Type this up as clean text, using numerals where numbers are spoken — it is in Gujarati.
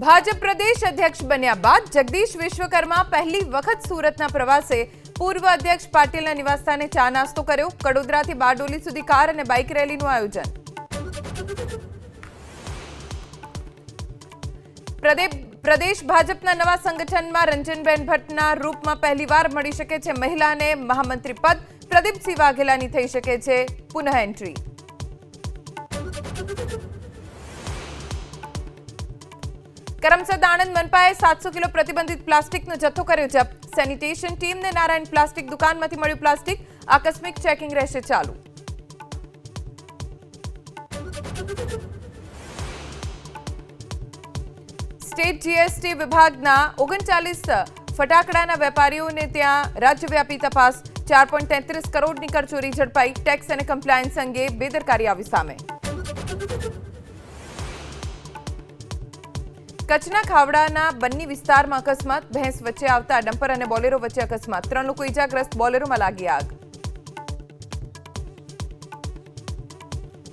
ભાજપ પ્રદેશ અધ્યક્ષ બન્યા બાદ જગદીશ વિશ્વકર્મા પહેલી વખત સુરતના પ્રવાસે પૂર્વ અધ્યક્ષ પાટીલના નિવાસસ્થાને ચા નાસ્તો કર્યો। કડોદરાથી બારડોલી સુધી કાર અને બાઇક રેલીનું આયોજન। પ્રદેશ ભાજપના નવા સંગઠનમાં રંજનબેન ભટ્ટના રૂપમાં પહેલીવાર મળી શકે છે મહિલાને મહામંત્રી પદ। પ્રદીપસિંહ વાઘેલાની થઈ શકે છે પુનઃ એન્ટ્રી। કરમસદ આણંદ મનપાએ 700 કિલો પ્રતિબંધિત પ્લાસ્ટિકનો જથ્થો કર્યો જપ્ત। સેનિટેશન ટીમને નારાયણ પ્લાસ્ટિક દુકાનમાંથી મળ્યું પ્લાસ્ટિક। આકસ્મિક ચેકિંગ રહેશે ચાલુ। સ્ટેટ જીએસટી વિભાગના 39 ફટાકડાના વેપારીઓને ત્યાં રાજ્યવ્યાપી તપાસ। 4.33 કરોડની કરચોરી ઝડપાઈ। ટેક્સ અને કમ્પ્લાયન્સ અંગે બેદરકારી આવી સામે। કચ્છના ખાવડાના બન્ની વિસ્તારમાં અકસ્માત। ભેંસ વચ્ચે આવતા ડમ્પર અને બોલેરો વચ્ચે અકસ્માત। 3 લોકો ઇજાગ્રસ્ત। બોલેરોમાં લાગી આગ।